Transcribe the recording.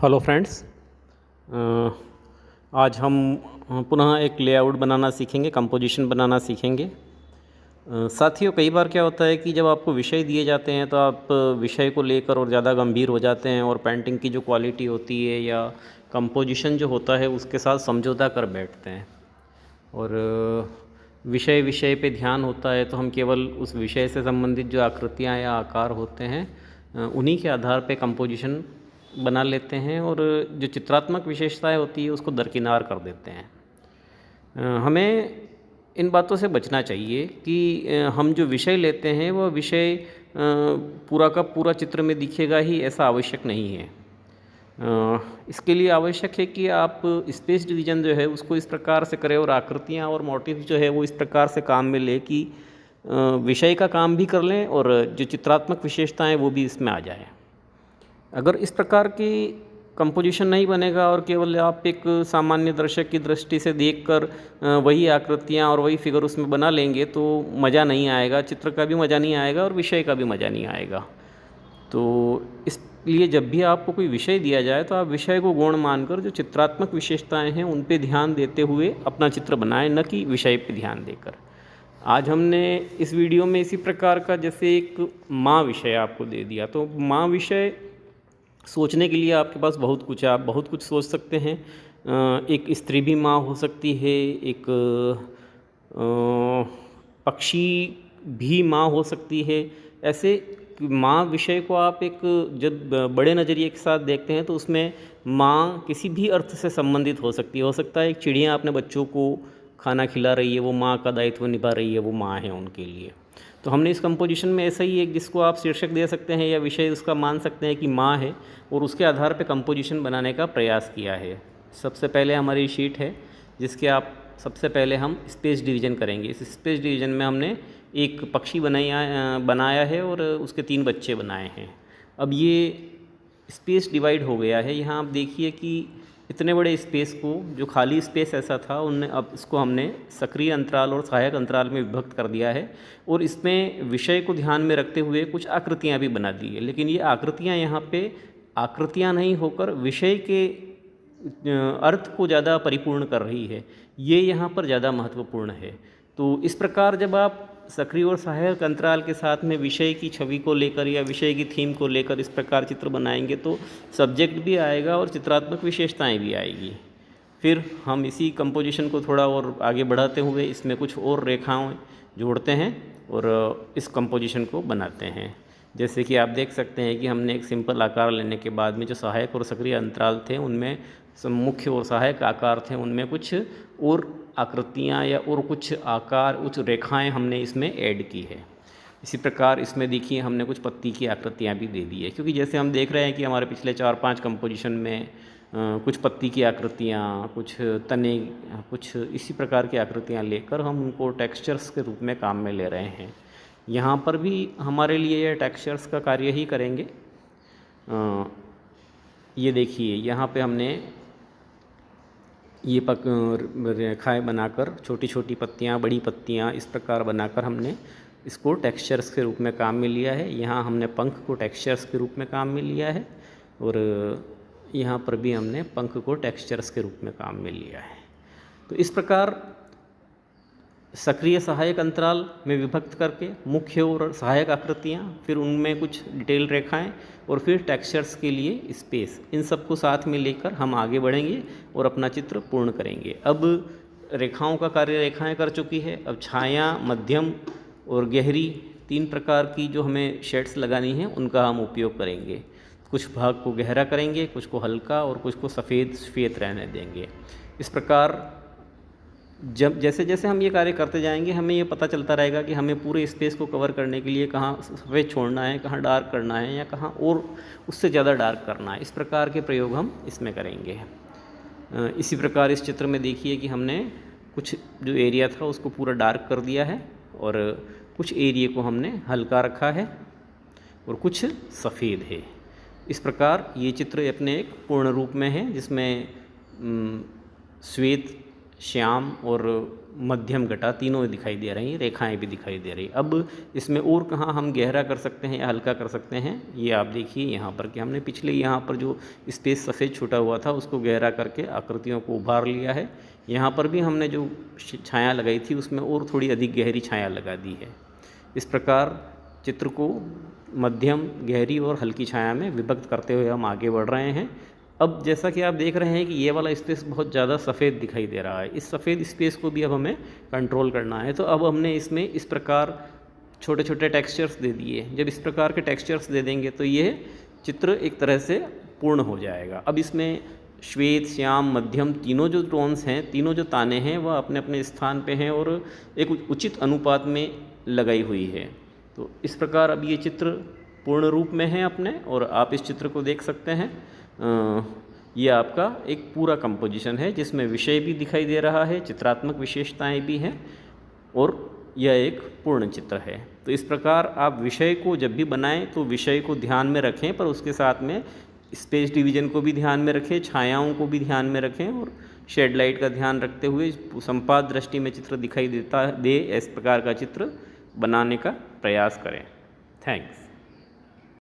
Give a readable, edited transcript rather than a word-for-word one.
Hello friends. आज हम पुनः एक लेआउट बनाना सीखेंगे, कंपोजिशन बनाना सीखेंगे। साथियों, कई बार क्या होता है कि जब आपको विषय दिए जाते हैं तो आप विषय को लेकर और ज़्यादा गंभीर हो जाते हैं और पेंटिंग की जो क्वालिटी होती है या कंपोजिशन जो होता है उसके साथ समझौता कर बैठते हैं और विषय विषय पे ध्यान होता है तो हम केवल उस विषय से संबंधित जो आकृतियाँ या आकार होते हैं उन्हीं के आधार पे कंपोजिशन बना लेते हैं और जो चित्रात्मक विशेषताएं होती है उसको दरकिनार कर देते हैं। हमें इन बातों से बचना चाहिए कि हम जो विषय लेते हैं वह विषय पूरा का पूरा चित्र में दिखेगा ही, ऐसा आवश्यक नहीं है। इसके लिए आवश्यक है कि आप स्पेस डिवीज़न जो है उसको इस प्रकार से करें और आकृतियाँ और मोटिव जो है वो इस प्रकार से काम में ले कि विषय का काम भी कर लें और जो चित्रात्मक विशेषताएं वो भी इसमें आ जाए। अगर इस प्रकार की कंपोजिशन नहीं बनेगा और केवल आप एक सामान्य दर्शक की दृष्टि से देखकर वही आकृतियाँ और वही फिगर उसमें बना लेंगे तो मज़ा नहीं आएगा, चित्र का भी मज़ा नहीं आएगा और विषय का भी मज़ा नहीं आएगा। तो इसलिए जब भी आपको कोई विषय दिया जाए तो आप विषय को गौण मानकर जो चित्रात्मक विशेषताएं हैं उन पे ध्यान देते हुए अपना चित्र बनाएं, न कि विषय पे ध्यान देकर। आज हमने इस वीडियो में इसी प्रकार का जैसे एक माँ विषय आपको दे दिया, तो माँ विषय सोचने के लिए आपके पास बहुत कुछ है, आप बहुत कुछ सोच सकते हैं। एक स्त्री भी माँ हो सकती है, एक पक्षी भी माँ हो सकती है। ऐसे माँ विषय को आप एक जब बड़े नज़रिए के साथ देखते हैं तो उसमें माँ किसी भी अर्थ से संबंधित हो सकती है। हो सकता है एक चिड़िया अपने बच्चों को खाना खिला रही है, वो माँ का दायित्व निभा रही है, वो माँ है उनके लिए। तो हमने इस कंपोजिशन में ऐसा ही एक जिसको आप शीर्षक दे सकते हैं या विषय उसका मान सकते हैं कि माँ है और उसके आधार पर कंपोजिशन बनाने का प्रयास किया है। सबसे पहले हमारी शीट है जिसके आप सबसे पहले हम स्पेस डिवीज़न करेंगे। इस स्पेस डिवीज़न में हमने एक पक्षी बनाया है और उसके 3 बच्चे बनाए हैं। अब ये स्पेस डिवाइड हो गया है। यहाँ आप देखिए कि इतने बड़े स्पेस को, जो खाली स्पेस ऐसा था, उनने अब इसको हमने सक्रिय अंतराल और सहायक अंतराल में विभक्त कर दिया है और इसमें विषय को ध्यान में रखते हुए कुछ आकृतियाँ भी बना दी है। लेकिन ये आकृतियाँ यहाँ पे आकृतियाँ नहीं होकर विषय के अर्थ को ज़्यादा परिपूर्ण कर रही है, ये यहाँ पर ज़्यादा महत्वपूर्ण है। तो इस प्रकार जब आप सक्रिय और सहायक अंतराल के साथ में विषय की छवि को लेकर या विषय की थीम को लेकर इस प्रकार चित्र बनाएंगे तो सब्जेक्ट भी आएगा और चित्रात्मक विशेषताएं भी आएगी। फिर हम इसी कंपोजिशन को थोड़ा और आगे बढ़ाते हुए इसमें कुछ और रेखाएं जोड़ते हैं और इस कंपोजिशन को बनाते हैं। जैसे कि आप देख सकते हैं कि हमने एक सिंपल आकार लेने के बाद में जो सहायक और सक्रिय अंतराल थे उनमें मुख्य और सहायक आकार थे, उनमें कुछ और आकृतियाँ या और कुछ आकार, कुछ रेखाएं हमने इसमें ऐड की है। इसी प्रकार इसमें देखिए हमने कुछ पत्ती की आकृतियाँ भी दे दी है, क्योंकि जैसे हम देख रहे हैं कि हमारे पिछले 4-5 कंपोजिशन में कुछ पत्ती की आकृतियाँ, कुछ तने, कुछ इसी प्रकार की आकृतियाँ लेकर हम उनको टेक्सचर्स के रूप में काम में ले रहे हैं। यहाँ पर भी हमारे लिए ये टेक्सचर्स का कार्य ही करेंगे। ये देखिए यहाँ पे हमने ये रेखाएँ बनाकर, छोटी छोटी पत्तियाँ, बड़ी पत्तियाँ, इस प्रकार बनाकर हमने इसको टेक्सचर्स के रूप में काम में लिया है। यहाँ हमने पंख को टेक्सचर्स के रूप में काम में लिया है और यहाँ पर भी हमने पंख को टेक्सचर्स के रूप में काम में लिया है। तो इस प्रकार सक्रिय सहायक अंतराल में विभक्त करके मुख्य और सहायक आकृतियाँ, फिर उनमें कुछ डिटेल रेखाएं और फिर टेक्सचर्स के लिए स्पेस, इन सबको साथ में लेकर हम आगे बढ़ेंगे और अपना चित्र पूर्ण करेंगे। अब रेखाओं का कार्य रेखाएं कर चुकी है, अब छाया, मध्यम और गहरी 3 प्रकार की जो हमें शेड्स लगानी है उनका हम उपयोग करेंगे। कुछ भाग को गहरा करेंगे, कुछ को हल्का और कुछ को सफ़ेद श्वेत रहने देंगे। इस प्रकार जब जैसे जैसे हम ये कार्य करते जाएंगे हमें ये पता चलता रहेगा कि हमें पूरे स्पेस को कवर करने के लिए कहाँ सफ़ेद छोड़ना है, कहाँ डार्क करना है या कहाँ और उससे ज़्यादा डार्क करना है। इस प्रकार के प्रयोग हम इसमें करेंगे। इसी प्रकार इस चित्र में देखिए कि हमने कुछ जो एरिया था उसको पूरा डार्क कर दिया है और कुछ एरिया को हमने हल्का रखा है और कुछ सफ़ेद है। इस प्रकार ये चित्र अपने एक पूर्ण रूप में है जिसमें श्वेत श्याम और मध्यम घटा तीनों दिखाई दे रही हैं, रेखाएं भी दिखाई दे रही। अब इसमें और कहाँ हम गहरा कर सकते हैं या हल्का कर सकते हैं, ये आप देखिए यहाँ पर कि हमने पिछले यहाँ पर जो स्पेस सफ़ेद छूटा हुआ था उसको गहरा करके आकृतियों को उभार लिया है। यहाँ पर भी हमने जो छाया लगाई थी उसमें और थोड़ी अधिक गहरी छाया लगा दी है। इस प्रकार चित्र को मध्यम, गहरी और हल्की छाया में विभक्त करते हुए हम आगे बढ़ रहे हैं। अब जैसा कि आप देख रहे हैं कि ये वाला स्पेस बहुत ज़्यादा सफ़ेद दिखाई दे रहा है, इस सफ़ेद स्पेस को भी अब हमें कंट्रोल करना है। तो अब हमने इसमें इस प्रकार छोटे छोटे टेक्सचर्स दे दिए। जब इस प्रकार के टेक्सचर्स दे देंगे तो ये चित्र एक तरह से पूर्ण हो जाएगा। अब इसमें श्वेत, श्याम, मध्यम तीनों जो टोन्स हैं, तीनों जो ताने हैं वह अपने अपने स्थान पे हैं और एक उचित अनुपात में लगाई हुई है। तो इस प्रकार अब ये चित्र पूर्ण रूप में है अपने, और आप इस चित्र को देख सकते हैं। ये आपका एक पूरा कंपोजिशन है जिसमें विषय भी दिखाई दे रहा है, चित्रात्मक विशेषताएं भी हैं, और यह एक पूर्ण चित्र है। तो इस प्रकार आप विषय को जब भी बनाएं तो विषय को ध्यान में रखें, पर उसके साथ में स्पेस डिवीजन को भी ध्यान में रखें, छायाओं को भी ध्यान में रखें, और शेड लाइट का ध्यान रखते हुए संपात दृष्टि में चित्र दिखाई दे इस प्रकार का चित्र बनाने का प्रयास करें। थैंक्स।